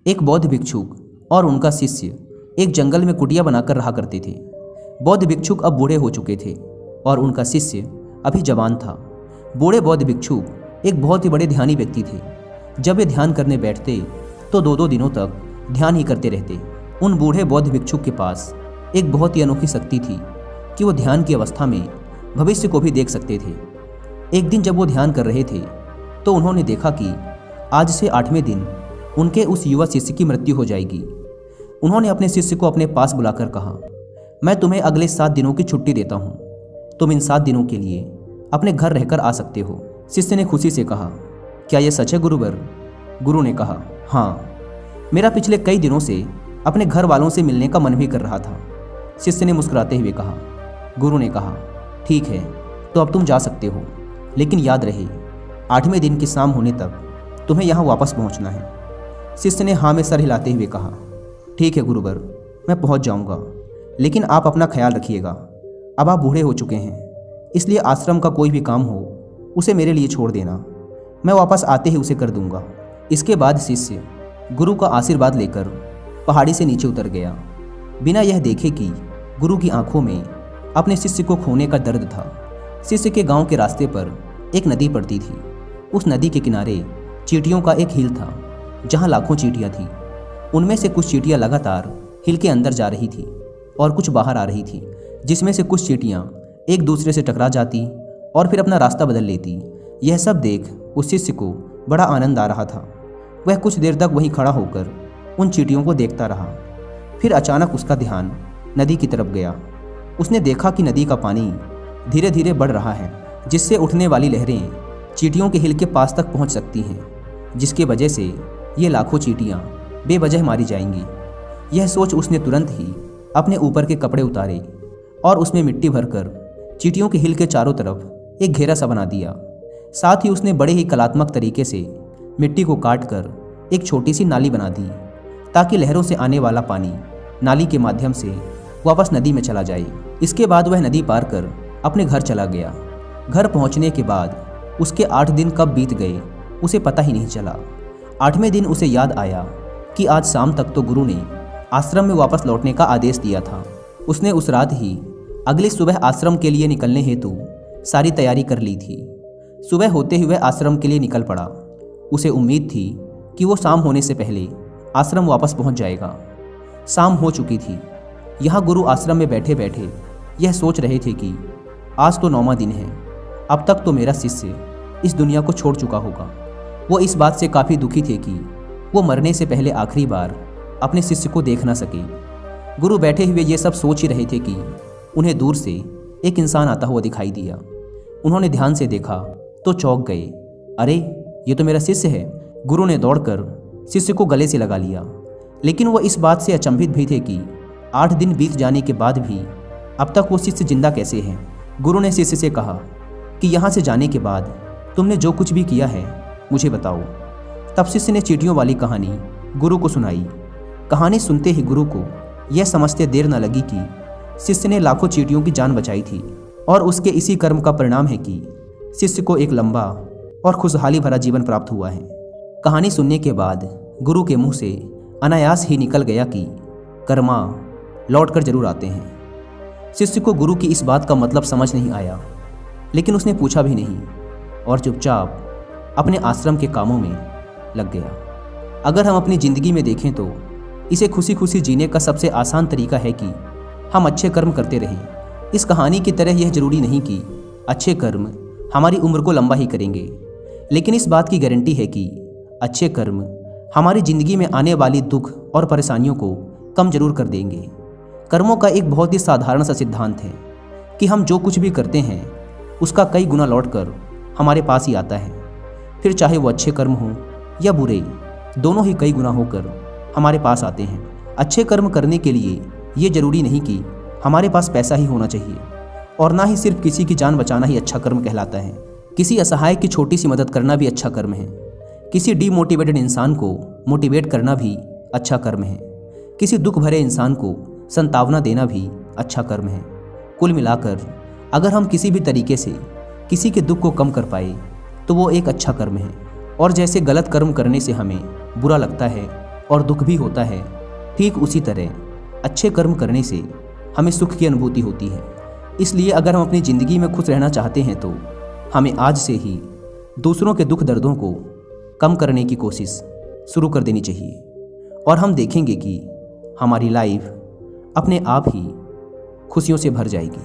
एक बौद्ध भिक्षुक और उनका शिष्य एक जंगल में कुटिया बनाकर रहा करते थे। बौद्ध भिक्षुक अब बूढ़े हो चुके थे और उनका शिष्य अभी जवान था। बूढ़े बौद्ध भिक्षुक एक बहुत ही बड़े ध्यानी व्यक्ति थे। जब वे ध्यान करने बैठते तो 2-2 दिनों तक ध्यान ही करते रहते। उन बूढ़े बौद्ध भिक्षुक के पास एक बहुत ही अनोखी शक्ति थी कि वो ध्यान की अवस्था में भविष्य को भी देख सकते थे। एक दिन जब वो ध्यान कर रहे थे तो उन्होंने देखा कि आज से 8वें दिन उनके उस युवा शिष्य की मृत्यु हो जाएगी। उन्होंने अपने शिष्य को अपने पास बुलाकर कहा, मैं तुम्हें अगले 7 दिनों की छुट्टी देता हूँ। तुम इन 7 दिनों के लिए अपने घर रहकर आ सकते हो। शिष्य ने खुशी से कहा, क्या यह सच है गुरुवर? गुरु ने कहा, हाँ, मेरा पिछले कई दिनों से अपने घर वालों से मिलने का मन भी कर रहा था। शिष्य ने मुस्कुराते हुए कहा। गुरु ने कहा, ठीक है, तो अब तुम जा सकते हो, लेकिन याद रहे 8वें दिन की शाम होने तक तुम्हें यहाँ वापस पहुँचना है। शिष्य ने हाँ में सर हिलाते हुए कहा, ठीक है गुरुवर, मैं पहुँच जाऊँगा, लेकिन आप अपना ख्याल रखिएगा। अब आप बूढ़े हो चुके हैं, इसलिए आश्रम का कोई भी काम हो उसे मेरे लिए छोड़ देना, मैं वापस आते ही उसे कर दूंगा। इसके बाद शिष्य गुरु का आशीर्वाद लेकर पहाड़ी से नीचे उतर गया, बिना यह देखे कि गुरु की आंखों में अपने शिष्य को खोने का दर्द था। शिष्य के गांव के रास्ते पर एक नदी पड़ती थी। उस नदी के किनारे चींटियों का एक हिल था जहां लाखों चींटियां थीं। उनमें से कुछ चींटियां लगातार हिल के अंदर जा रही थी और कुछ बाहर आ रही थी, जिसमें से कुछ चींटियां एक दूसरे से टकरा जाती और फिर अपना रास्ता बदल लेती। यह सब देख उस शिष्य को बड़ा आनंद आ रहा था। वह कुछ देर तक वहीं खड़ा होकर उन चींटियों को देखता रहा। फिर अचानक उसका ध्यान नदी की तरफ गया। उसने देखा कि नदी का पानी धीरे धीरे बढ़ रहा है, जिससे उठने वाली लहरें चींटियों के हिल के पास तक पहुंच सकती हैं, जिसके वजह से ये लाखों चींटियां बेवजह मारी जाएंगी। यह सोच उसने तुरंत ही अपने ऊपर के कपड़े उतारे और उसमें मिट्टी भरकर चींटियों के हिल के चारों तरफ एक घेरा सा बना दिया। साथ ही उसने बड़े ही कलात्मक तरीके से मिट्टी को काट कर एक छोटी सी नाली बना दी, ताकि लहरों से आने वाला पानी नाली के माध्यम से वापस नदी में चला जाए। इसके बाद वह नदी पार कर अपने घर चला गया। घर पहुंचने के बाद उसके 8 दिन कब बीत गए उसे पता ही नहीं चला। 8वें दिन उसे याद आया कि आज शाम तक तो गुरु ने आश्रम में वापस लौटने का आदेश दिया था। उसने उस रात ही अगली सुबह आश्रम के लिए निकलने हेतु सारी तैयारी कर ली थी। सुबह होते हुए आश्रम के लिए निकल पड़ा। उसे उम्मीद थी कि वो शाम होने से पहले आश्रम वापस पहुंच जाएगा। शाम हो चुकी थी। यहाँ गुरु आश्रम में बैठे बैठे यह सोच रहे थे कि आज तो 9वां दिन है, अब तक तो मेरा शिष्य इस दुनिया को छोड़ चुका होगा। वो इस बात से काफ़ी दुखी थे कि वो मरने से पहले आखिरी बार अपने शिष्य को देख ना सके। गुरु बैठे हुए ये सब सोच ही रहे थे कि उन्हें दूर से एक इंसान आता हुआ दिखाई दिया। उन्होंने ध्यान से देखा तो चौंक गए। अरे, ये तो मेरा शिष्य है। गुरु ने दौड़कर शिष्य को गले से लगा लिया, लेकिन वो इस बात से अचंभित भी थे कि 8 दिन बीत जाने के बाद भी अब तक वो शिष्य जिंदा कैसे है। गुरु ने शिष्य से कहा कि यहाँ से जाने के बाद तुमने जो कुछ भी किया है मुझे बताओ। तब शिष्य ने चींटियों वाली कहानी गुरु को सुनाई। कहानी सुनते ही गुरु को यह समझते देर न लगी कि शिष्य ने लाखों चींटियों की जान बचाई थी और उसके इसी कर्म का परिणाम है कि शिष्य को एक लंबा और खुशहाली भरा जीवन प्राप्त हुआ है। कहानी सुनने के बाद गुरु के मुंह से अनायास ही निकल गया कि कर्मा लौट कर जरूर आते हैं। शिष्य को गुरु की इस बात का मतलब समझ नहीं आया, लेकिन उसने पूछा भी नहीं और चुपचाप अपने आश्रम के कामों में लग गया। अगर हम अपनी ज़िंदगी में देखें तो इसे खुशी खुशी जीने का सबसे आसान तरीका है कि हम अच्छे कर्म करते रहें। इस कहानी की तरह यह जरूरी नहीं कि अच्छे कर्म हमारी उम्र को लंबा ही करेंगे, लेकिन इस बात की गारंटी है कि अच्छे कर्म हमारी ज़िंदगी में आने वाली दुख और परेशानियों को कम जरूर कर देंगे। कर्मों का एक बहुत ही साधारण सा सिद्धांत है कि हम जो कुछ भी करते हैं उसका कई गुना लौटकर हमारे पास ही आता है। फिर चाहे वो अच्छे कर्म हों या बुरे, दोनों ही कई गुना होकर हमारे पास आते हैं। अच्छे कर्म करने के लिए ये ज़रूरी नहीं कि हमारे पास पैसा ही होना चाहिए, और ना ही सिर्फ किसी की जान बचाना ही अच्छा कर्म कहलाता है। किसी असहाय की छोटी सी मदद करना भी अच्छा कर्म है। किसी डीमोटिवेटेड इंसान को मोटिवेट करना भी अच्छा कर्म है। किसी दुख भरे इंसान को संतावना देना भी अच्छा कर्म है। कुल मिलाकर अगर हम किसी भी तरीके से किसी के दुख को कम कर पाए तो वो एक अच्छा कर्म है। और जैसे गलत कर्म करने से हमें बुरा लगता है, और दुख भी होता है, ठीक उसी तरह अच्छे कर्म करने से हमें सुख की अनुभूति होती है। इसलिए अगर हम अपनी ज़िंदगी में खुश रहना चाहते हैं तो हमें आज से ही दूसरों के दुख दर्दों को कम करने की कोशिश शुरू कर देनी चाहिए और हम देखेंगे कि हमारी लाइफ अपने आप ही खुशियों से भर जाएगी।